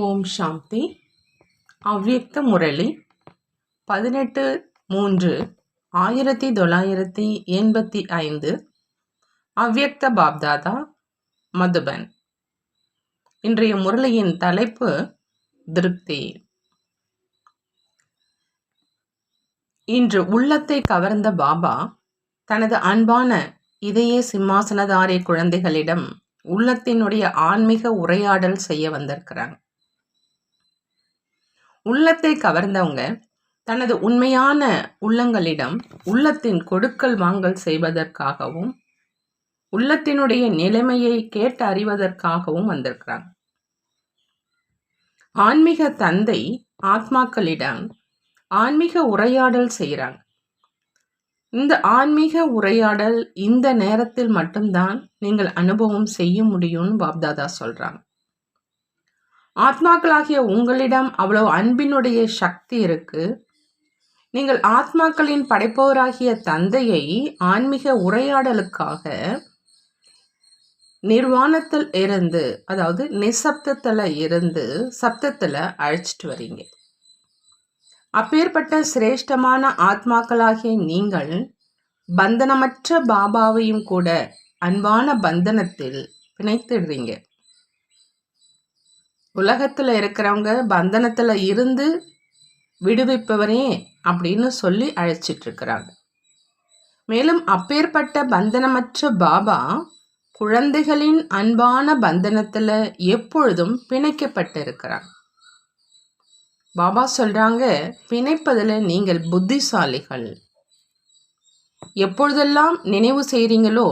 ஓம் சாந்தி. அவ்யக்த முரளி 18/3/1985. அவ்யக்த பாப்தாதா, மதுபன். இன்றைய முரளியின் தலைப்பு திருப்தி. இன்று உள்ளத்தை கவர்ந்த பாபா தனது அன்பான இதய சிம்மாசனதாரி குழந்தைகளிடம் உள்ளத்தினுடைய ஆன்மீக உரையாடல் செய்ய வந்திருக்கிறாங்க. உள்ளத்தை கவர்ந்தவங்க தனது உண்மையான உள்ளங்களிடம் உள்ளத்தின் கொடுக்கல் வாங்கல் செய்வதற்காகவும் உள்ளத்தினுடைய நிலைமையை கேட்டு அறிவதற்காகவும் வந்திருக்கிறாங்க. ஆன்மீக தந்தை ஆத்மாக்களிடம் ஆன்மீக உரையாடல் செய்கிறாங்க. இந்த ஆன்மீக உரையாடல் இந்த நேரத்தில் மட்டும்தான் நீங்கள் அனுபவம் செய்ய முடியும்னு பாப்தாதா சொல்றாங்க. ஆத்மாக்களாகிய உங்களிடம் அவ்வளவு அன்பினுடைய சக்தி இருக்கு. நீங்கள் ஆத்மாக்களின் படைப்பவராகிய தந்தையை ஆன்மீக உரையாடலுக்காக நிர்வாணத்தில் இருந்து, அதாவது நிசப்தத்துல இருந்து சப்தத்துல அழைச்சிட்டு வரீங்க. அப்பேற்பட்ட சிரேஷ்டமான ஆத்மாக்களாகிய நீங்கள் பந்தனமற்ற பாபாவையும் கூட அன்பான பந்தனத்தில் பிணைத்திடுறீங்க. உலகத்துல இருக்கிறவங்க பந்தனத்துல இருந்து விடுவிப்பவரே அப்படின்னு சொல்லி அழைச்சிட்டு இருக்கிறாங்க. மேலும் அப்பேற்பட்ட பந்தனமற்ற பாபா குழந்தைகளின் அன்பான பந்தனத்துல எப்பொழுதும் பிணைக்கப்பட்டு இருக்கிறாங்க. பாபா சொல்றாங்க, பிணைப்பதில் நீங்கள் புத்திசாலிகள். எப்பொழுதெல்லாம் நினைவு செய்றீங்களோ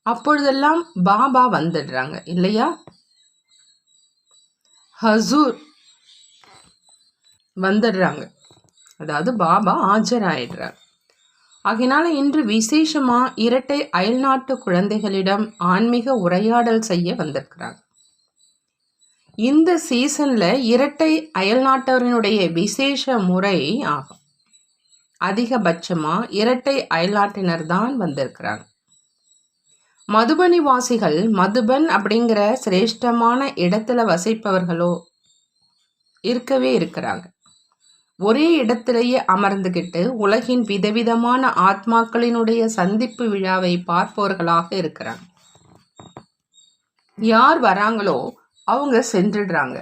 அப்பொழுதெல்லாம் பாபா வந்துடுறாங்க இல்லையா? ஹசூர் வந்துடுறாங்க, அதாவது பாபா ஆஜராயிடுறார். ஆகையினால இன்று விசேஷமா இரட்டை அயல்நாட்டு குழந்தைகளிடம் ஆன்மீக உரையாடல் செய்ய வந்திருக்கிறாங்க. இந்த சீசன்ல இரட்டை அயல்நாட்டவரினுடைய விசேஷ முறை ஆகும். அதிகபட்சமா இரட்டை அயல்நாட்டினர் தான் வந்திருக்கிறாங்க. மதுபனி வாசிகள் மதுபன் அப்படிங்கிற சிரேஷ்டமான இடத்துல வசிப்பவர்களோ இருக்கவே இருக்கிறாங்க. ஒரே இடத்திலேயே அமர்ந்துகிட்டு உலகின் விதவிதமான ஆத்மாக்களினுடைய சந்திப்பு விழாவை பார்ப்பவர்களாக இருக்கிறாங்க. யார் வராங்களோ அவங்க சென்றுடுறாங்க.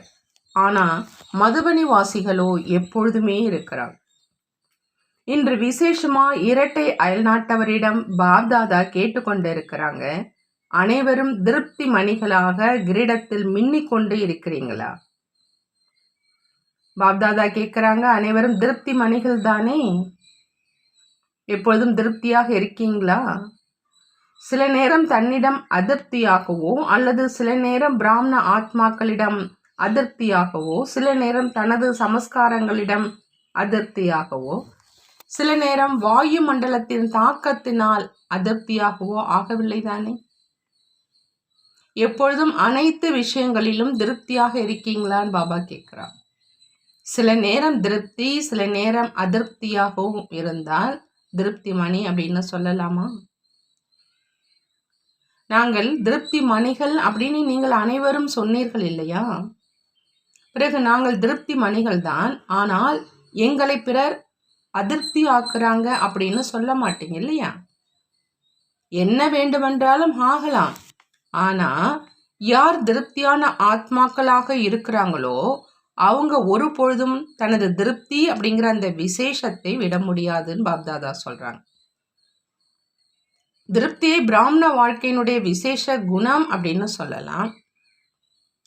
ஆனா மதுபனி வாசிகளோ எப்பொழுதுமே இருக்கிறாங்க. இன்று விசேஷமா இரட்டை அயல்நாட்டவரிடம் பாப்தாதா கேட்டுக்கொண்டு இருக்கிறாங்க, அனைவரும் திருப்தி மணிகளாக கிரீடத்தில் மின்னிக்கொண்டு இருக்கிறீங்களா? பாப்தாதா கேட்கிறாங்க, அனைவரும் திருப்தி மணிகள் தானே? எப்பொழுதும் திருப்தியாக இருக்கீங்களா? சில நேரம் தன்னிடம் அதிருப்தியாகவோ அல்லது சில நேரம் பிராமண ஆத்மாக்களிடம் அதிருப்தியாகவோ, சில நேரம் தனது சமஸ்காரங்களிடம் அதிருப்தியாகவோ, சில நேரம் வாயு மண்டலத்தின் தாக்கத்தினால் அதிருப்தியாகவோ ஆகவில்லை தானே? எப்பொழுதும் அனைத்து விஷயங்களிலும் திருப்தியாக இருக்கீங்களான்னு பாபா கேட்கிறார். சில நேரம் திருப்தி, சில நேரம் அதிருப்தியாகவும் இருந்தால் திருப்தி மணி அப்படின்னு சொல்லலாமா? நாங்கள் திருப்தி மணிகள் அப்படின்னு நீங்கள் அனைவரும் சொன்னீர்கள் இல்லையா? பிறகு நாங்கள் திருப்தி மணிகள் தான், ஆனால் எங்களை பிறர் அதிருப்தி ஆக்குறாங்க அப்படின்னு சொல்ல மாட்டீங்க இல்லையா? என்ன வேண்டுமென்றாலும் ஆகலாம். ஆனா யார் திருப்தியான ஆத்மாக்களாக இருக்கிறாங்களோ அவங்க ஒரு பொழுதும் தனது திருப்தி அப்படிங்கிற அந்த விசேஷத்தை விட முடியாதுன்னு பாப்தாதா சொல்றாங்க. திருப்தியை பிராமண வாழ்க்கையினுடைய விசேஷ குணம் அப்படின்னு சொல்லலாம்,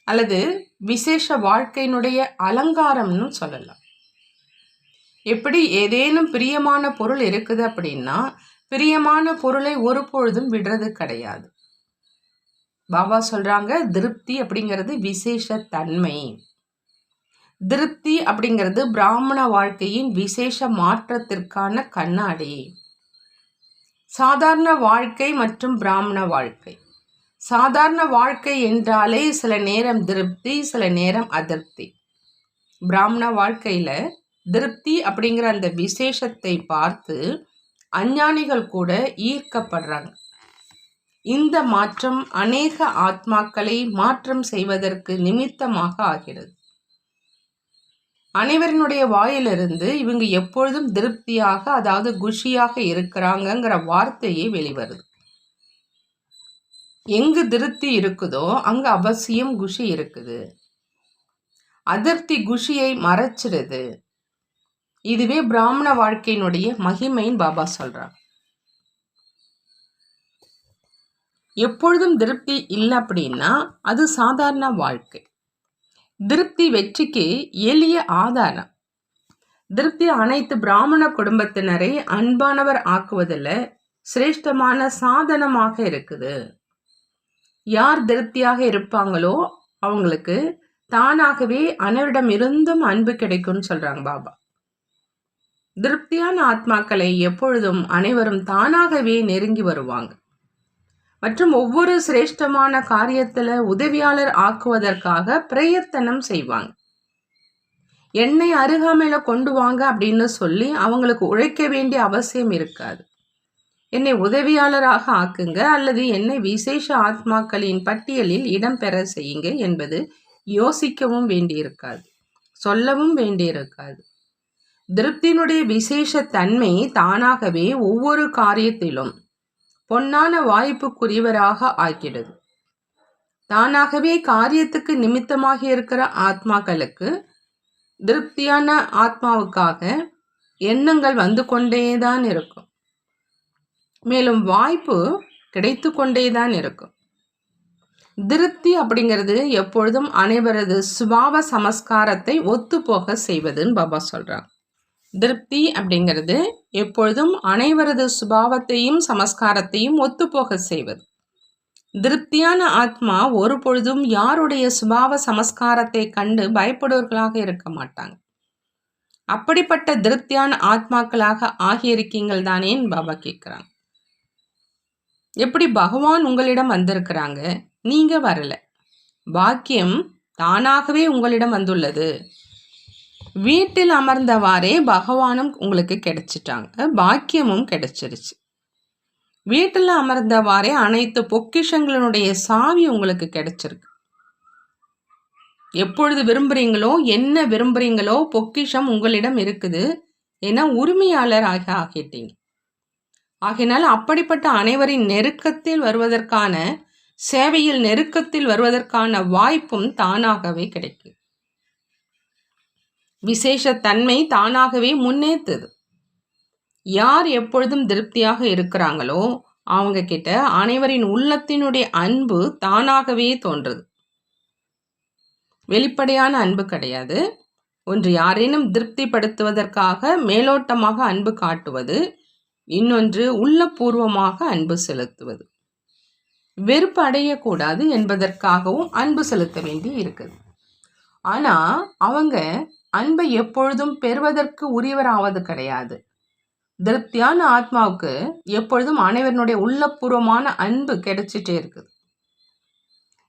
அல்லது விசேஷ வாழ்க்கையினுடைய அலங்காரம்னு சொல்லலாம். எப்படி ஏதேனும் பிரியமான பொருள் இருக்குது அப்படின்னா பிரியமான பொருளை ஒரு பொழுதும் விடுறது கிடையாது. பாபா சொல்றாங்க, திருப்தி அப்படிங்கிறது விசேஷ தன்மை. திருப்தி அப்படிங்கிறது பிராமண வாழ்க்கையின் விசேஷ மாற்றத்திற்கான கண்ணாடி. சாதாரண வாழ்க்கை மற்றும் பிராமண வாழ்க்கை. சாதாரண வாழ்க்கை என்றாலே சில நேரம் திருப்தி, சில நேரம் அதிருப்தி. பிராமண வாழ்க்கையில திருப்தி அப்படிங்கிற அந்த விசேஷத்தை பார்த்து அஞ்ஞானிகள் கூட ஈர்க்கப்படுறாங்க. இந்த மாற்றம் அநேக ஆத்மாக்களை மாற்றம் செய்வதற்கு நிமித்தமாக ஆகிறது. அனைவரினுடைய வாயிலிருந்து இவங்க எப்பொழுதும் திருப்தியாக, அதாவது குஷியாக இருக்கிறாங்கங்கிற வார்த்தையே வெளிவருது. எங்கு திருப்தி இருக்குதோ அங்க அவசியம் குஷி இருக்குது. அதிருப்தி குஷியை மறைச்சிருது. இதுவே பிராமண வாழ்க்கையினுடைய மகிமைன்னு பாபா சொல்றாங்க. எப்பொழுதும் திருப்தி இல்லை அப்படின்னா அது சாதாரண வாழ்க்கை. திருப்தி வெற்றிக்கு எளிய ஆதாரம். திருப்தி அனைத்து பிராமண குடும்பத்தினரை அன்பானவர் ஆக்குவதில் சிரேஷ்டமான சாதனமாக இருக்குது. யார் திருப்தியாக இருப்பாங்களோ அவங்களுக்கு தானாகவே அனைவரிடம் இருந்தும் அன்பு கிடைக்கும்னு சொல்றாங்க பாபா. திருப்தியான ஆத்மாக்களை எப்பொழுதும் அனைவரும் தானாகவே நெருங்கி வருவாங்க மற்றும் ஒவ்வொரு சிரேஷ்டமான காரியத்துல உதவியாளர் ஆக்குவதற்காக பிரயத்தனம் செய்வாங்க. என்னை அருகாமையில கொண்டு வாங்க அப்படின்னு சொல்லி அவங்களுக்கு உழைக்க வேண்டிய அவசியம் இருக்காது. என்னை உதவியாளராக ஆக்குங்க அல்லது என்னை விசேஷ ஆத்மாக்களின் பட்டியலில் இடம்பெற செய்யுங்க என்பது யோசிக்கவும் வேண்டியிருக்காது, சொல்லவும் வேண்டியிருக்காது. திருப்தியினுடைய விசேஷ தன்மை தானாகவே ஒவ்வொரு காரியத்திலும் பொன்னான வாய்ப்புக்குரியவராக ஆக்கிடுது. தானாகவே காரியத்துக்கு நிமித்தமாக இருக்கிற ஆத்மாக்களுக்கு திருப்தியான ஆத்மாவுக்காக எண்ணங்கள் வந்து கொண்டேதான் இருக்கும். மேலும் வாய்ப்பு கிடைத்து கொண்டேதான் இருக்கும். திருப்தி அப்படிங்கிறது எப்பொழுதும் அனைவரது சுபாவ சமஸ்காரத்தை ஒத்துப்போக செய்வதுன்னு பாபா சொல்றாங்க. திருப்தி அப்படிங்கிறது எப்பொழுதும் அனைவரது சுபாவத்தையும் சமஸ்காரத்தையும் ஒத்துப்போக செய்வது. திருப்தியான ஆத்மா ஒரு பொழுதும் யாருடைய சுபாவ சமஸ்காரத்தை கண்டு பயப்படுவர்களாக இருக்க மாட்டாங்க. அப்படிப்பட்ட திருப்தியான ஆத்மாக்களாக ஆகியிருக்கீங்கள் தானேன்னு பாபா கேட்குறாங்க. எப்படி பகவான் உங்களிடம் வந்திருக்கிறாங்க, நீங்க வரல. பாக்கியம் தானாகவே உங்களிடம் வந்துள்ளது. வீட்டில் அமர்ந்தவாறே பகவானும் உங்களுக்கு கிடைச்சிட்டாங்க, பாக்கியமும் கிடைச்சிருச்சு. வீட்டில் அமர்ந்தவாறே அனைத்து பொக்கிஷங்களுடைய சாவி உங்களுக்கு கிடைச்சிருக்கு. எப்பொழுது விரும்புறீங்களோ, என்ன விரும்புறீங்களோ பொக்கிஷம் உங்களிடம் இருக்குது. ஏன்னா உரிமையாளர் ஆகிட்டீங்க. ஆகினால் அப்படிப்பட்ட அனைவரின் நெருக்கத்தில் வருவதற்கான, சேவையில் நெருக்கத்தில் வருவதற்கான வாய்ப்பும் தானாகவே கிடைக்கும். விசேஷ தன்மை தானாகவே முன்னேற்றுது. யார் எப்பொழுதும் திருப்தியாக இருக்கிறாங்களோ அவங்க கிட்ட அனைவரின் உள்ளத்தினுடைய அன்பு தானாகவே தோன்றுது. வெளிப்படையான அன்பு கிடையாது. ஒன்று யாரேனும் திருப்திப்படுத்துவதற்காக மேலோட்டமாக அன்பு காட்டுவது, இன்னொன்று உள்ளபூர்வமாக அன்பு செலுத்துவது. வெறுப்பு அடையக்கூடாது என்பதற்காகவும் அன்பு செலுத்த வேண்டி இருக்குது. ஆனா அவங்க அன்பை எப்பொழுதும் பெறுவதற்கு உரியவராவது கிடையாது. திருப்தியான ஆத்மாவுக்கு எப்பொழுதும் அனைவருடைய உள்ளபூர்வமான அன்பு கிடைச்சிட்டே இருக்குது.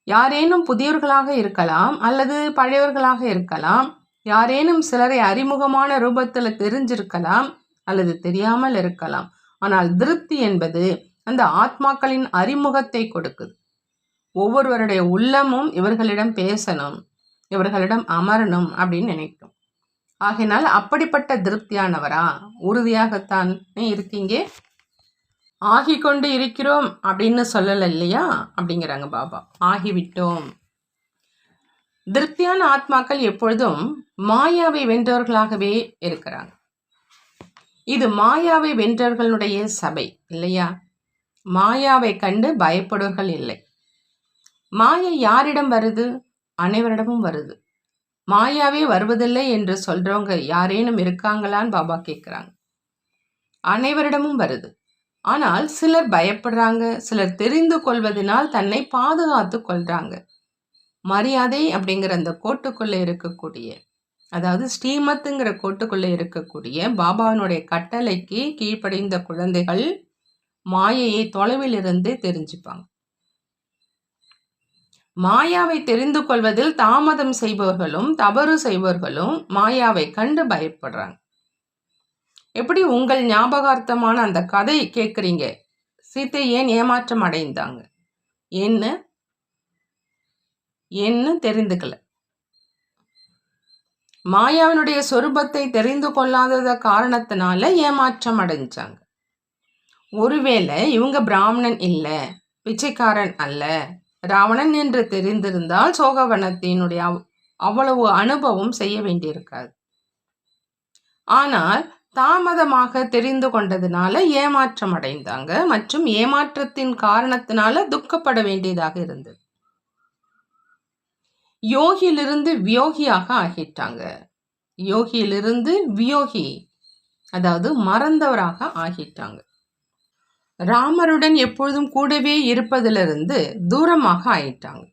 யாரேனும் புதியவர்களாக இருக்கலாம் அல்லது பழையவர்களாக இருக்கலாம். யாரேனும் சிலரை அறிமுகமான ரூபத்தில் தெரிஞ்சிருக்கலாம் அல்லது தெரியாமல் இருக்கலாம். ஆனால் திருப்தி என்பது அந்த ஆத்மாக்களின் அறிமுகத்தை கொடுக்குது. ஒவ்வொருவருடைய உள்ளமும் இவர்களிடம் பேசணும், இவர்களிடம் அமரணும் அப்படின்னு நினைக்கும். ஆகையினால் அப்படிப்பட்ட திருப்தியானவரா உறுதியாகத்தான் இருக்கீங்க. ஆகிக்கொண்டு இருக்கிறோம் அப்படின்னு சொல்லல இல்லையா அப்படிங்கிறாங்க பாபா. ஆகிவிட்டோம். திருப்தியான ஆத்மாக்கள் எப்பொழுதும் மாயாவை வென்றவர்களாகவே இருக்கிறாங்க. இது மாயாவை வென்றவர்களுடைய சபை இல்லையா? மாயாவை கண்டு பயப்படுவர்கள் இல்லை. மாயை யாரிடம் வருது? அனைவரிடமும் வருது. மாயாவே வருவதில்லை என்று சொல்றவங்க யாரேனும் இருக்காங்களான்னு பாபா கேட்குறாங்க. அனைவரிடமும் வருது. ஆனால் சிலர் பயப்படுறாங்க, சிலர் தெரிந்து கொள்வதனால் தன்னை பாதுகாத்து கொள்றாங்க. மரியாதை அப்படிங்கிற அந்த கோட்டுக்குள்ள இருக்கக்கூடிய, அதாவது ஸ்ரீமத்துங்கிற கோட்டுக்குள்ள இருக்கக்கூடிய பாபாவினுடைய கட்டளைக்கு கீழ்ப்படைந்த குழந்தைகள் மாயையை தொலைவில் இருந்து தெரிஞ்சுப்பாங்க. மாயாவை தெரிந்து கொள்வதில் தாமதம் செய்பவர்களும் தவறு செய்பவர்களும் மாயாவை கண்டு பயப்படுறாங்க. எப்படி உங்கள் ஞாபகார்த்தமான அந்த கதை கேட்குறீங்க, சீத்தை ஏன் ஏமாற்றம் அடைந்தாங்க, என்ன தெரிந்துக்கல. மாயாவினுடைய சொரூபத்தை தெரிந்து கொள்ளாதத காரணத்தினால ஏமாற்றம் அடைஞ்சாங்க. ஒருவேளை இவங்க பிராமணன் இல்ல, பிச்சைக்காரன் அல்ல, ராவணன் என்று தெரிந்திருந்தால் சோகவனத்தினுடைய அவ்வளவு அனுபவம் செய்ய வேண்டியிருக்காது. ஆனால் தாமதமாக தெரிந்து கொண்டதுனால ஏமாற்றம் அடைந்தாங்க மற்றும் ஏமாற்றத்தின் காரணத்தினால துக்கப்பட வேண்டியதாக இருந்தது. யோகியிலிருந்து வியோகியாக ஆகிட்டாங்க. யோகியிலிருந்து வியோகி, அதாவது மறந்தவராக ஆகிட்டாங்க. ராமருடன் எப்பொழுதும் கூடவே இருப்பதிலிருந்து தூரமாக ஆயிட்டாங்க.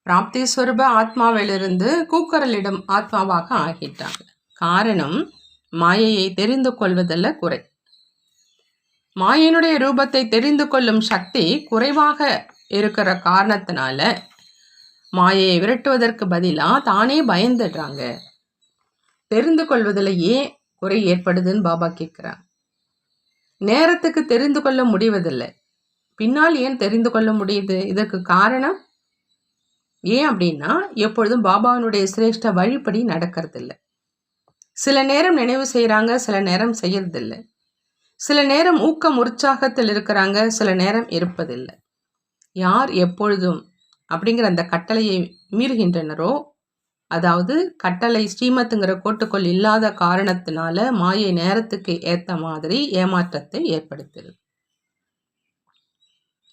பிராப்தி ஸ்வரூப ஆத்மாவிலிருந்து கூக்கரலிடம் ஆத்மாவாக ஆகிட்டாங்க. காரணம், மாயையை தெரிந்து கொள்வதில் குறை. மாயையினுடைய ரூபத்தை தெரிந்து கொள்ளும் சக்தி குறைவாக இருக்கிற காரணத்தினால மாயையை விரட்டுவதற்கு பதிலாக தானே பயந்துடுறாங்க. தெரிந்து கொள்வதில் ஏன் குறை ஏற்படுதுன்னு பாபா கேட்குறாங்க. நேரத்துக்கு தெரிந்து கொள்ள முடிவதில்லை, பின்னால் ஏன் தெரிந்து கொள்ள முடியுது? இதற்கு காரணம் ஏன் அப்படின்னா, எப்பொழுதும் பாபாவினுடைய சிரேஷ்ட வழிப்படி நடக்கிறதில்ல. சில நேரம் நினைவு செய்கிறாங்க, சில நேரம் செய்யறதில்லை. சில நேரம் ஊக்கம் உற்சாகத்தில் இருக்கிறாங்க, சில நேரம் இருப்பதில்லை. யார் எப்பொழுதும் அப்படிங்கிற அந்த கட்டளையை மீறுகின்றனரோ, அதாவது கட்டளை ஸ்ரீமத்துங்கிற கோட்டுக்குள் இல்லாத காரணத்தினால மாயை நேரத்துக்கு ஏற்ற மாதிரி ஏமாற்றத்தை ஏற்படுத்துது.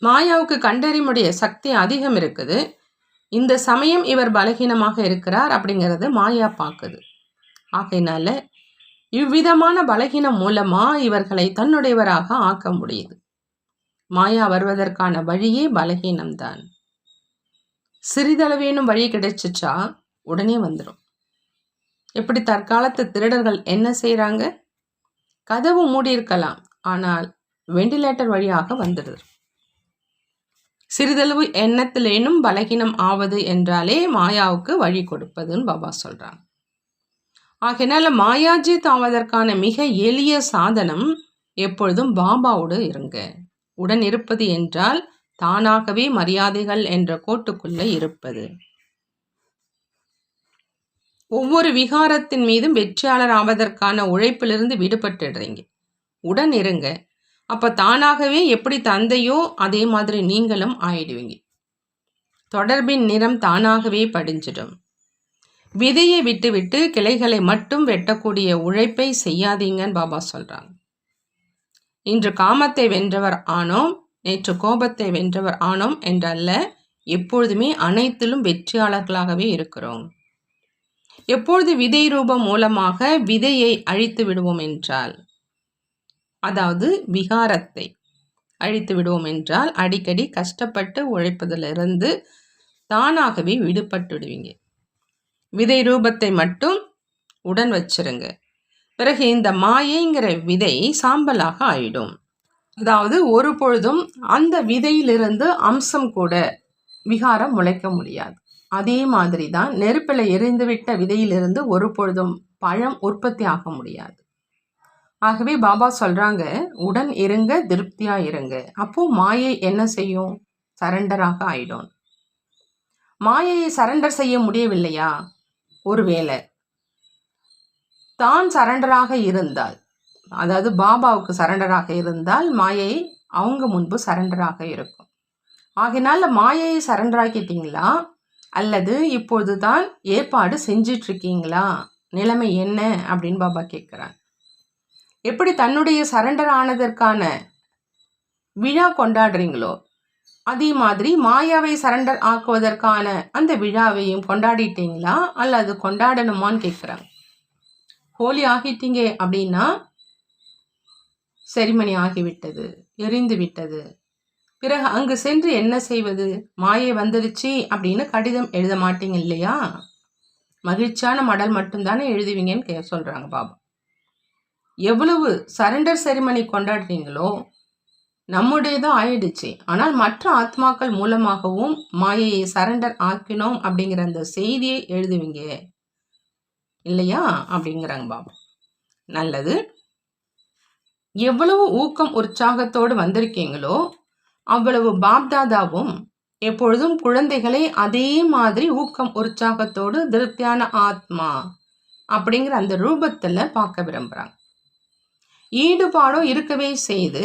மாயாவுக்கு கண்டறிமுடைய சக்தி அதிகம் இருக்குது. இந்த சமயம் இவர் பலகீனமாக இருக்கிறார் அப்படிங்கிறது மாயா பார்க்குது. ஆகையினால இவ்விதமான பலகீனம் மூலமா இவர்களை தன்னுடையவராக ஆக்க முடியுது. மாயா வருவதற்கான வழியே பலகீனம்தான். சிறிதளவேனும் வழி கிடைச்சிச்சா உடனே வந்துடும். எப்படி தற்காலத்து திருடர்கள் என்ன செய்கிறாங்க? கதவு மூடியிருக்கலாம், ஆனால் வெண்டிலேட்டர் வழியாக வந்துடுது. சிறிதளவு எண்ணத்திலேனும் பலகீனம் ஆவது என்றாலே மாயாவுக்கு வழி கொடுப்பதுன்னு பாபா சொல்கிறாங்க. ஆகையினால மாயாஜித் ஆவதற்கான மிக எளிய சாதனம் எப்பொழுதும் பாபாவோடு இருங்க. உடன் இருப்பது என்றால் தானாகவே மரியாதைகள் என்ற கோட்டுக்குள்ள இருப்பது. ஒவ்வொரு விகாரத்தின் மீதும் வெற்றியாளர் ஆவதற்கான உழைப்பிலிருந்து விடுபட்டுடுறீங்க. உடன் இருங்க. அப்ப தானாகவே எப்படி தந்தையோ அதே மாதிரி நீங்களும் ஆயிடுவீங்க. தொடர்பின் நிறம் தானாகவே படிஞ்சிடும். விதையை விட்டுவிட்டு கிளைகளை மட்டும் வெட்டக்கூடிய உழைப்பை செய்யாதீங்கன்னு பாபா சொல்றாங்க. இன்று காமத்தை வென்றவர் ஆனோம், நேற்று கோபத்தை வென்றவர் ஆனோம் என்றல்ல, எப்பொழுதுமே அனைத்திலும் வெற்றியாளர்களாகவே இருக்கிறோம். எப்பொழுது விதை ரூபம் மூலமாக விதையை அழித்து விடுவோம் என்றால், அதாவது விகாரத்தை அழித்து விடுவோம் என்றால், அடிக்கடி கஷ்டப்பட்டு உழைப்பதிலிருந்து தானாகவே விடுபட்டு விடுவீங்க. விதை ரூபத்தை மட்டும் உடன் வச்சிருங்க. பிறகு இந்த மாயைங்கிற விதை சாம்பலாக ஆயிடும். அதாவது ஒரு பொழுதும் அந்த விதையிலிருந்து அம்சம் கூட விகாரம் முளைக்க முடியாது. அதே மாதிரி தான் நெருப்பில் எரிந்துவிட்ட விதையிலிருந்து ஒரு பொழுதும் பழம் உற்பத்தி ஆக முடியாது. ஆகவே பாபா சொல்றாங்க, உடன் இருங்க, திருப்தியா இருங்க. அப்போ மாயை என்ன செய்யும்? சரண்டராக ஆயிடும். மாயையை சரண்டர் செய்ய முடியவில்லையா? ஒருவேளை தான் சரண்டராக இருந்தால், அதாவது பாபாவுக்கு சரண்டராக இருந்தால் மாயை அவங்க முன்பு சரண்டராக இருக்கும். ஆகினால மாயையை சரண்டராக்கிட்டீங்களா அல்லது இப்போது தான் ஏற்பாடு செஞ்சிட்டு இருக்கீங்களா? நிலைமை என்ன அப்படின்னு பாபா கேட்குறாங்க. எப்படி தன்னுடைய சரண்டர் ஆனதற்கான விழா கொண்டாடுறீங்களோ அதே மாதிரி மாயாவை சரண்டர் ஆக்குவதற்கான அந்த விழாவையும் கொண்டாடிட்டீங்களா அல்லது கொண்டாடணுமான்னு கேட்குறாங்க. ஹோலி ஆகிட்டீங்க அப்படின்னா செரிமனி ஆகிவிட்டது, எரிந்து விட்டது. பிறகு அங்கு சென்று என்ன செய்வது? மாயை வந்துடுச்சு அப்படின்னு கடிதம் எழுத மாட்டீங்க இல்லையா? மகிழ்ச்சியான மடல் மட்டும்தானே எழுதுவீங்கன்னு சொல்றாங்க பாபா. எவ்வளவு சரண்டர் செரிமனி கொண்டாடுறீங்களோ நம்முடையதான் ஆயிடுச்சு. ஆனால் மற்ற ஆத்மாக்கள் மூலமாகவும் மாயையை சரண்டர் ஆக்கினோம் அப்படிங்கிற அந்த செய்தியை எழுதுவீங்க இல்லையா அப்படிங்கிறாங்க பாபா. நல்லது. எவ்வளவு ஊக்கம் உற்சாகத்தோடு வந்திருக்கீங்களோ அவ்வளவு பாப்தாதாவும் எப்பொழுதும் குழந்தைகளை அதே மாதிரி ஊக்கம் உற்சாகத்தோடு திருப்தியான ஆத்மா, அப்படிங்கிற அந்த ரூபத்தில் பார்க்க விரும்புகிறாங்க. ஈடுபாடும் இருக்கவே செய்து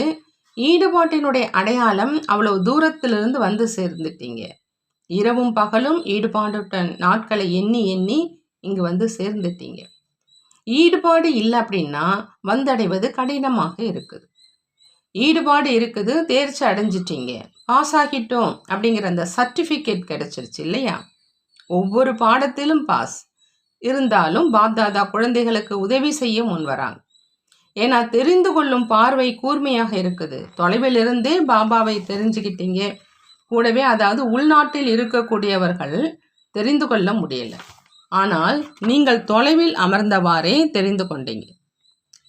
ஈடுபாட்டினுடைய அடையாளம் அவ்வளவு தூரத்திலிருந்து வந்து சேர்ந்துட்டீங்க. இரவும் பகலும் ஈடுபாடுடன் நாட்களை எண்ணி எண்ணி இங்கு வந்து சேர்ந்துட்டீங்க. ஈடுபாடு இல்லை அப்படின்னா வந்தடைவது கடினமாக இருக்குது. ஈடுபாடு இருக்குது, தேர்ச்சி அடைஞ்சிட்டீங்க, பாஸ் ஆகிட்டோம் அப்படிங்கிற அந்த சர்டிஃபிகேட் கிடைச்சிருச்சு இல்லையா? ஒவ்வொரு பாடத்திலும் பாஸ் இருந்தாலும் பாப்தாதா குழந்தைகளுக்கு உதவி செய்ய முன் வராங்க. ஏன்னா தெரிந்து கொள்ளும் பார்வை கூர்மையாக இருக்குது. தொலைவில் இருந்தே பாபாவை தெரிஞ்சுக்கிட்டீங்க. கூடவே அதாவது உள்நாட்டில் இருக்கக்கூடியவர்கள் தெரிந்து கொள்ள முடியல. ஆனால் நீங்கள் தொலைவில் அமர்ந்தவாறே தெரிந்து கொண்டீங்க.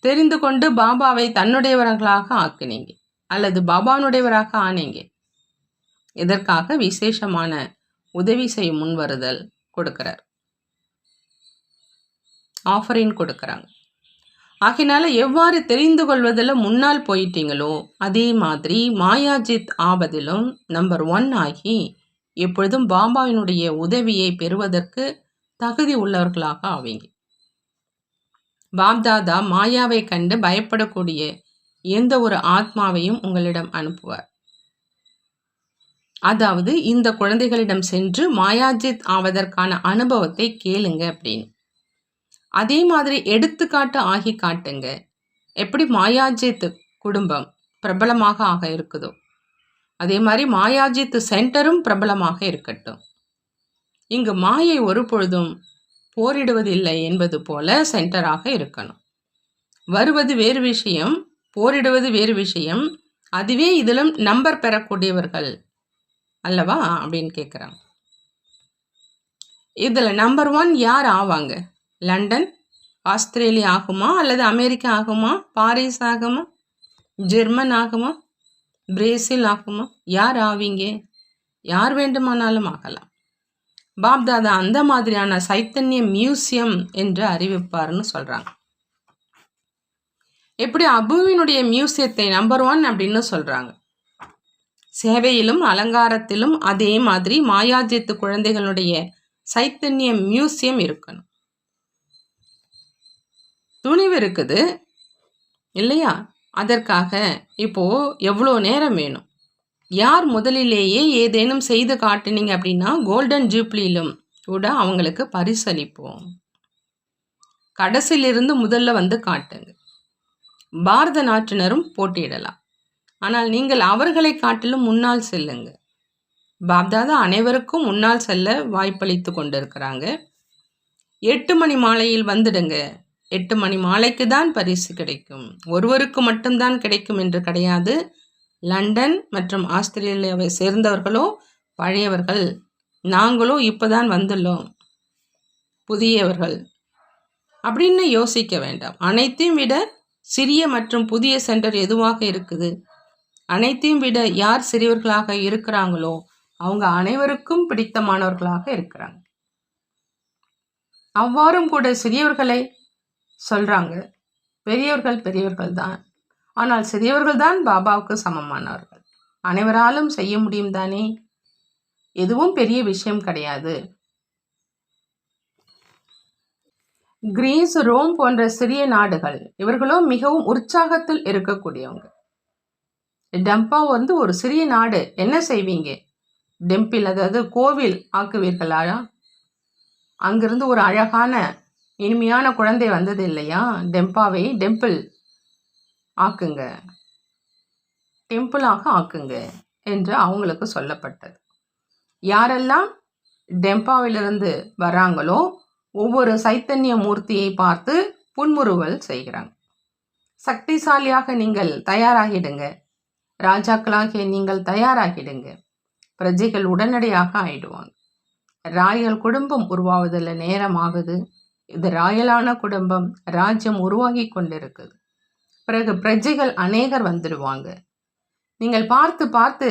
தெரிந்து கொண்டு பாபாவை தன்னுடையவர்களாக ஆக்கினீங்க அல்லது பாபானுடையவராக ஆனீங்க. இதற்காக விசேஷமான உதவி செய்ய முன்வருதல் கொடுக்கிறார், ஆஃபரின் கொடுக்குறாங்க. ஆகினால எவ்வாறு தெரிந்து கொள்வதில் முன்னால் போயிட்டீங்களோ அதே மாதிரி மாயாஜித் ஆவதிலும் நம்பர் 1 ஆகி எப்பொழுதும் பாபாவினுடைய உதவியை பெறுவதற்கு தகுதி உள்ளவர்களாக ஆவீங்க. பாப்தாதா மாயாவை கண்டு பயப்படக்கூடிய எந்த ஒரு ஆத்மாவையும் உங்களிடம் அனுப்புவார். அதாவது இந்த குழந்தைகளிடம் சென்று மாயாஜித் ஆவதற்கான அனுபவத்தை கேளுங்க அப்படின்னு. அதே மாதிரி எடுத்துக்காட்டு ஆகி காட்டுங்க. எப்படி மாயாஜித் குடும்பம் பிரபலமாக ஆக இருக்குதோ அதே மாதிரி மாயாஜித் சென்டரும் பிரபலமாக இருக்கட்டும். இங்கு மாயை ஒரு பொழுதும் போரிடுவதில்லை என்பது போல சென்டராக இருக்கணும். வருவது வேறு விஷயம், போரிடுவது வேறு விஷயம். அதுவே இதிலும் நம்பர் பெறக்கூடியவர்கள் அல்லவா அப்படின்னு கேட்குறாங்க. இதில் நம்பர் 1 யார் ஆவாங்க? லண்டன், ஆஸ்திரேலியா ஆகுமா அல்லது அமெரிக்கா ஆகுமா, பாரிஸ் ஆகுமா, ஜெர்மன் ஆகுமா, பிரேசில் ஆகுமா? யார் ஆவீங்க? யார் வேண்டுமானாலும் ஆகலாம். பாப்தாதா அந்த மாதிரியான சைத்தன்ய மியூசியம் என்று அறிவிப்பார்னு சொல்கிறாங்க. எப்படி அபுவினுடைய மியூசியத்தை நம்பர் 1 அப்படின்னு சொல்கிறாங்க. சேவையிலும் அலங்காரத்திலும் அதே மாதிரி மாயாஜித்து குழந்தைகளுடைய சைத்தன்ய மியூசியம் இருக்கணும். துணிவு இருக்குது இல்லையா? அதற்காக இப்போ எவ்வளோ நேரம் வேணும்? யார் முதலிலேயே ஏதேனும் செய்து காட்டினீங்க அப்படின்னா கோல்டன் ஜூப்ளியிலும் கூட அவங்களுக்கு பரிசளிப்போம். கடைசியிலிருந்து முதல்ல வந்து காட்டுங்க. பாரத நாட்டினரும் போட்டியிடலாம், ஆனால் நீங்கள் அவர்களை காட்டிலும் முன்னால் செல்லுங்க. பாப்தாதா அனைவருக்கும் முன்னால் செல்ல வாய்ப்பளித்து கொண்டிருக்கிறாங்க. 8 மணி மாலையில் வந்துடுங்க. 8 மணி மாலைக்கு தான் பரிசு கிடைக்கும், ஒருவருக்கு மட்டும்தான் கிடைக்கும் என்று கிடையாது. லண்டன் மற்றும் ஆஸ்திரேலியாவை சேர்ந்தவர்களோ பழையவர்கள், நாங்களோ இப்போதான் வந்துள்ளோம், புதியவர்கள் அப்படின்னு யோசிக்க வேண்டாம். அனைத்தையும் விட சிறிய மற்றும் புதிய சென்டர் எதுவாக இருக்குது, அனைத்தையும் விட யார் சிறியவர்களாக இருக்கிறாங்களோ அவங்க அனைவருக்கும் பிடித்தமானவர்களாக இருக்கிறாங்க. அவ்வாறும் கூட சிறியவர்களை சொல்கிறாங்க. பெரியவர்கள் பெரியவர்கள் தான், ஆனால் சிறியவர்கள் தான் பாபாவுக்கு சமமானவர்கள். அனைவராலும் செய்ய முடியும் தானே, எதுவும் பெரிய விஷயம் கிடையாது. கிரீஸ், ரோம் போன்ற சிறிய நாடுகள், இவர்களோ மிகவும் உற்சாகத்தில் இருக்கக்கூடியவங்க. டம்பா வந்து ஒரு சிறிய நாடு, என்ன செய்வீங்க? டெம்பிள் அதாவது கோவில் ஆக்குவீர்களா? அங்கிருந்து ஒரு அழகான இனிமையான குழந்தை வந்தது இல்லையா? டெம்பாவை டெம்பிள் ஆக்குங்க, டெம்பிளாக ஆக்குங்க என்று அவங்களுக்கு சொல்லப்பட்டது. யாரெல்லாம் டெம்பாவிலிருந்து வராங்களோ ஒவ்வொரு சைத்தன்ய மூர்த்தியை பார்த்து புன்முறுவல் செய்கிறாங்க. சக்திசாலியாக நீங்கள் தயாராகிடுங்க, ராஜாக்களாகிய நீங்கள் தயாராகிடுங்க. பிரஜைகள் உடனடியாக ஆயிடுவாங்க. ராயல் குடும்பம் உருவாவதில் நேரம் ஆகுது. இது ராயலான குடும்பம், ராஜ்யம் உருவாகி கொண்டிருக்குது. பிறகு பிரஜைகள் அநேகர் வந்துடுவாங்க. நீங்கள் பார்த்து பார்த்து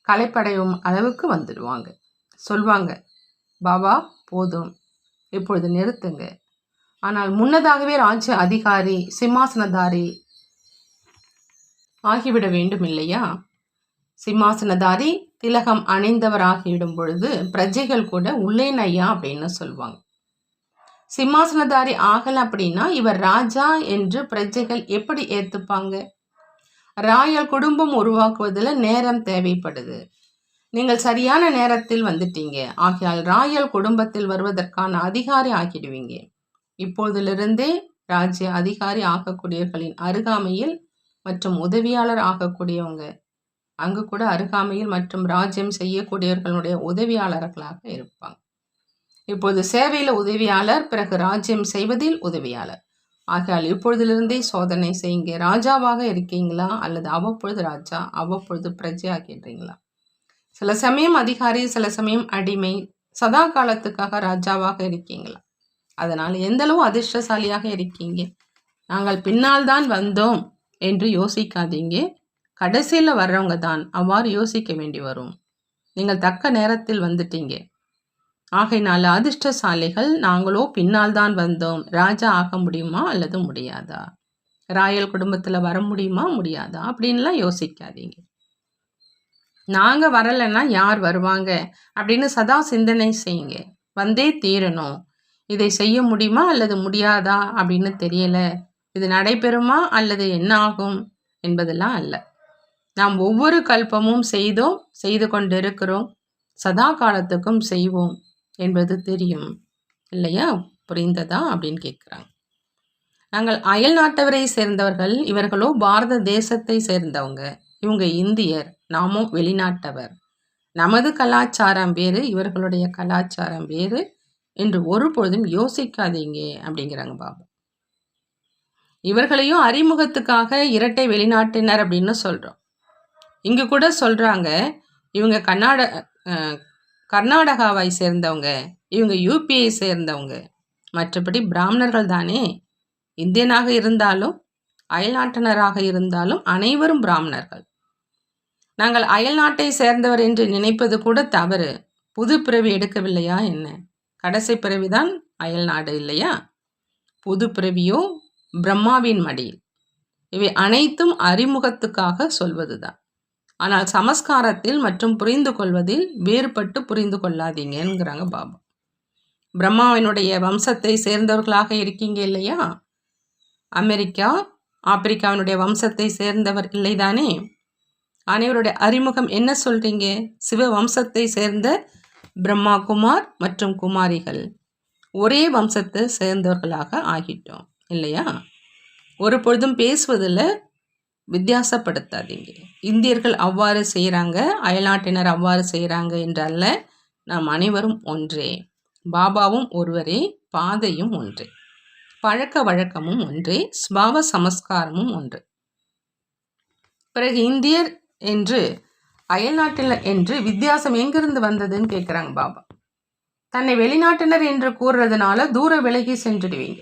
களைப்படையும் அளவுக்கு வந்துடுவாங்க. சொல்வாங்க, பாபா போதும், இப்பொழுது நிறுத்துங்க. ஆனால் முன்னதாகவே ராஜ்ய அதிகாரி, சிம்மாசனதாரி ஆகிவிட வேண்டும் இல்லையா? சிம்மாசனதாரி திலகம் அணிந்தவர் ஆகிவிடும் பொழுது பிரஜைகள் கூட உள்ளேன் ஐயா அப்படின்னு சொல்லுவாங்க. சிம்மாசனதாரி ஆகல அப்படின்னா இவர் ராஜா என்று பிரஜைகள் எப்படி ஏத்துப்பாங்க? ராயல் குடும்பம் உருவாக்குவதில் நேரம் தேவைப்படுது. நீங்கள் சரியான நேரத்தில் வந்துட்டீங்க. ஆகையால் ராயல் குடும்பத்தில் வருவதற்கான அதிகாரி ஆகிடுவீங்க. இப்போதிலிருந்தே ராஜ்ய அதிகாரி ஆகக்கூடியவர்களின் அருகாமையில் மற்றும் உதவியாளர் ஆகக்கூடியவங்க அங்கு கூட அருகாமையில் மற்றும் ராஜ்யம் செய்யக்கூடியவர்களுடைய உதவியாளர்களாக இருப்பாங்க. இப்போது சேவையில் உதவியாளர், பிறகு ராஜ்யம் செய்வதில் உதவியாளர். ஆகையால் இப்பொழுதிலிருந்தே சோதனை செய்யுங்க. ராஜாவாக இருக்கீங்களா அல்லது அவ்வப்பொழுது ராஜா அவ்வப்பொழுது பிரஜை ஆகின்றீங்களா? சில சமயம் அதிகாரி, சில சமயம் அடிமை, சதா காலத்துக்காக ராஜாவாக இருக்கீங்களா? அதனால் எந்தளவு அதிர்ஷ்டசாலியாக இருக்கீங்க? நாங்கள் பின்னால் தான் வந்தோம் என்று யோசிக்காதீங்க. கடைசியில் வர்றவங்க தான் அவ்வாறு யோசிக்க வேண்டி வரும். நீங்கள் தக்க நேரத்தில் வந்துட்டீங்க. ஆகையினால அதிர்ஷ்டசாலிகள் நாங்களோ பின்னால் தான் வந்தோம். ராஜா ஆக முடியுமா அல்லது முடியாதா? ராயல் குடும்பத்தில் வர முடியுமா முடியாதா அப்படின்லாம் யோசிக்காதீங்க. நாங்கள் வரலைன்னா யார் வருவாங்க அப்படின்னு சதா சிந்தனை செய்யுங்க. வந்தே தீரணும். இதை செய்ய முடியுமா அல்லது முடியாதா அப்படின்னு தெரியல. இது நடைபெறுமா அல்லது என்ன ஆகும் என்பதெல்லாம் அல்ல. நாம் ஒவ்வொரு கல்பமும் செய்தோம், செய்து கொண்டிருக்கிறோம், சதா காலத்துக்கும் செய்வோம் என்பது தெரியும் இல்லையா? புரிந்ததா அப்படின்னு கேட்குறாங்க. நாங்கள் அயல் நாட்டவரை சேர்ந்தவர்கள், இவர்களோ பாரத தேசத்தை சேர்ந்தவங்க. இவங்க இந்தியர், நாமும் வெளிநாட்டவர். நமது கலாச்சாரம் வேறு, இவர்களுடைய கலாச்சாரம் வேறு என்று ஒருபொழுதும் யோசிக்காதீங்க அப்படிங்கிறாங்க பாபா. இவர்களையும் அறிமுகத்துக்காக இரட்டை வெளிநாட்டினர் அப்படின்னு சொல்கிறோம். இங்கே கூட சொல்கிறாங்க, இவங்க கர்நாடகாவை சேர்ந்தவங்க, இவங்க யூபியை சேர்ந்தவங்க. மற்றபடி பிராமணர்கள் தானே. இந்தியனாக இருந்தாலும் அயல்நாட்டினராக இருந்தாலும் அனைவரும் பிராமணர்கள். நாங்கள் அயல்நாட்டை சேர்ந்தவர் என்று நினைப்பது கூட தவறு. புது பிறவி எடுக்கவில்லையா என்ன? கடைசி பிறவிதான் அயல்நாடு இல்லையா? புது பிறவியோ பிரம்மாவின் மடியில். இவை அனைத்தும் அறிமுகத்துக்காக சொல்வதுதான். ஆனால் சமஸ்காரத்தில் மற்றும் புரிந்து கொள்வதில் வேறுபட்டு புரிந்து கொள்ளாதீங்கிறாங்க பாபா. பிரம்மாவினுடைய வம்சத்தை சேர்ந்தவர்களாக இருக்கீங்க இல்லையா? அமெரிக்கா, ஆப்பிரிக்காவினுடைய வம்சத்தை சேர்ந்தவர் இல்லைதானே? அனைவருடைய அறிமுகம் என்ன சொல்றீங்க? சிவ வம்சத்தை சேர்ந்த பிரம்மா குமார் மற்றும் குமாரிகள் ஒரே வம்சத்தை சேர்ந்தவர்களாக ஆகிட்டோம் இல்லையா? ஒரு பொழுதும் பேசுவதில் வித்தியாசப்படுத்தாதீங்க. இந்தியர்கள் அவ்வாறு செய்கிறாங்க, அயல்நாட்டினர் அவ்வாறு செய்கிறாங்க என்றல்ல. நாம் அனைவரும் ஒன்றே. பாபாவும் ஒருவரே, பாதையும் ஒன்றே, பழக்க வழக்கமும் ஒன்றே, ஸ்பாவ சமஸ்காரமும் ஒன்று. பிறகு இந்தியர் என்று அயல்நாட்டினர் என்று வித்தியாசம் எங்கிருந்து வந்ததுன்னு கேட்குறாங்க பாபா. தன்னை வெளிநாட்டினர் என்று கூறுறதுனால தூர விலகி சென்றுடுவீங்க.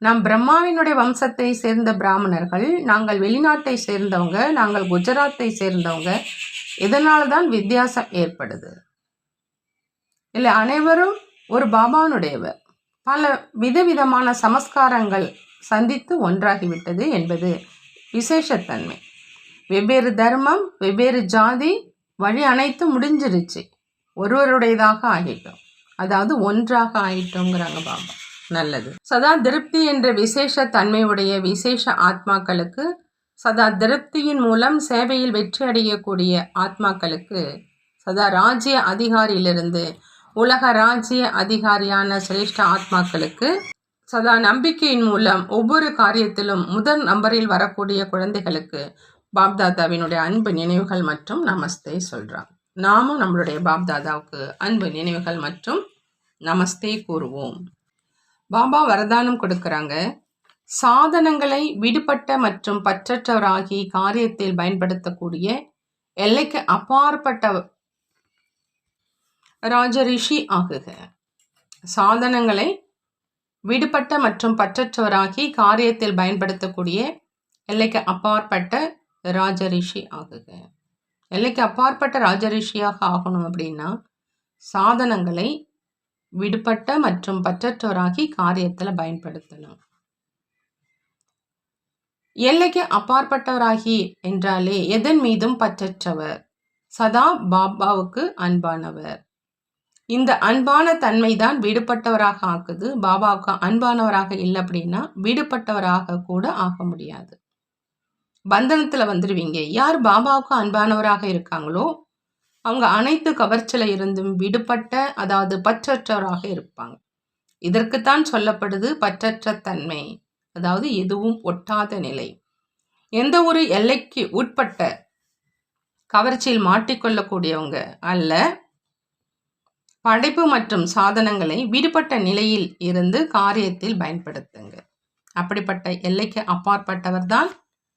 நாம் பிரம்மாவினுடைய வம்சத்தை சேர்ந்த பிராமணர்கள், நாங்கள் வெளிநாட்டை சேர்ந்தவங்க, நாங்கள் குஜராத்தை சேர்ந்தவங்க. இதனால தான் வித்தியாசம் ஏற்படுது இல்லை. அனைவரும் ஒரு பாபானுடையவர். பல விதவிதமான சமஸ்காரங்கள் சந்தித்து ஒன்றாகிவிட்டது என்பது விசேஷத்தன்மை. வெவ்வேறு தர்மம், வெவ்வேறு ஜாதி, வழி அனைத்தும் முடிஞ்சிருச்சு. ஒருவருடையதாக ஆகிட்டோம், அதாவது ஒன்றாக ஆகிட்டோங்கிறாங்க பாபா. நல்லது. சதா திருப்தி என்ற விசேஷ தன்மையுடைய விசேஷ ஆத்மாக்களுக்கு, சதா திருப்தியின் மூலம் சேவையில் வெற்றி அடையக்கூடிய ஆத்மாக்களுக்கு, சதா ராஜ்ய அதிகாரியிலிருந்து உலக ராஜ்ய அதிகாரியான சிரேஷ்ட ஆத்மாக்களுக்கு, சதா நம்பிக்கையின் மூலம் ஒவ்வொரு காரியத்திலும் முதல் நம்பரில் வரக்கூடிய குழந்தைகளுக்கு பாப்தாதாவினுடைய அன்பு நினைவுகள் மற்றும் நமஸ்தே சொல்கிறாங்க. நாமும் நம்மளுடைய பாப்தாதாவுக்கு அன்பு நினைவுகள் மற்றும் நமஸ்தே கூறுவோம். பாபா வரதானம் கொடுக்குறாங்க. சாதனங்களை விடுபட்ட மற்றும் பற்றற்றவராகி காரியத்தில் பயன்படுத்தக்கூடிய எல்லைக்கு அப்பாற்பட்ட ராஜரிஷி ஆகுக. சாதனங்களை விடுபட்ட மற்றும் பற்றற்றவராகி காரியத்தில் பயன்படுத்தக்கூடிய எல்லைக்கு அப்பாற்பட்ட ராஜரிஷி ஆகுக. எல்லைக்கு அப்பாற்பட்ட ராஜரிஷியாக ஆகணும் அப்படின்னா சாதனங்களை விடுபட்ட மற்றும் பற்றற்றவராகி காரியத்தில் பயன்படுத்தணும். எல்லைக்கு அப்பாற்பட்டவராகி என்றாலே எதன் மீதும் பற்றற்றவர், சதா பாபாவுக்கு அன்பானவர். இந்த அன்பான தன்மை தான் விடுபட்டவராக ஆக்குது. பாபாவுக்கு அன்பானவராக இல்லை அப்படின்னா விடுபட்டவராக கூட ஆக முடியாது. பந்தனத்துல வந்துடுவீங்க. யார் பாபாவுக்கு அன்பானவராக இருக்காங்களோ அவங்க அனைத்து கவர்ச்சியில இருந்தும் விடுபட்ட, அதாவது பற்றற்றவராக இருப்பாங்க. இதற்குத்தான் சொல்லப்படுது பற்றற்ற தன்மை, அதாவது எதுவும் ஒட்டாத நிலை. எந்த ஒரு எல்லைக்கு உட்பட்ட கவர்ச்சியில் மாட்டிக்கொள்ளக்கூடியவங்க அல்ல. படைப்பு மற்றும் சாதனங்களை விடுபட்ட நிலையில் இருந்து காரியத்தில் பயன்படுத்துங்க. அப்படிப்பட்ட எல்லைக்கு அப்பாற்பட்டவர் தான்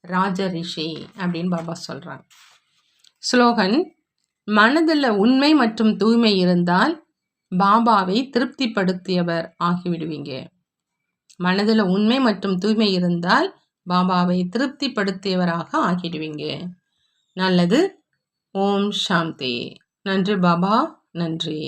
ராஜ ரிஷி அப்படின்னு பாபா சொல்றாங்க. ஸ்லோகன்: மனதில் உண்மை மற்றும் தூய்மை இருந்தால் பாபாவை திருப்திப்படுத்தியவர் ஆகிவிடுவீங்க. மனதில் உண்மை மற்றும் தூய்மை இருந்தால் பாபாவை திருப்திப்படுத்தியவராக ஆகிடுவீங்க. நல்லது. ஓம் சாந்தி. நன்றி பாபா, நன்றி.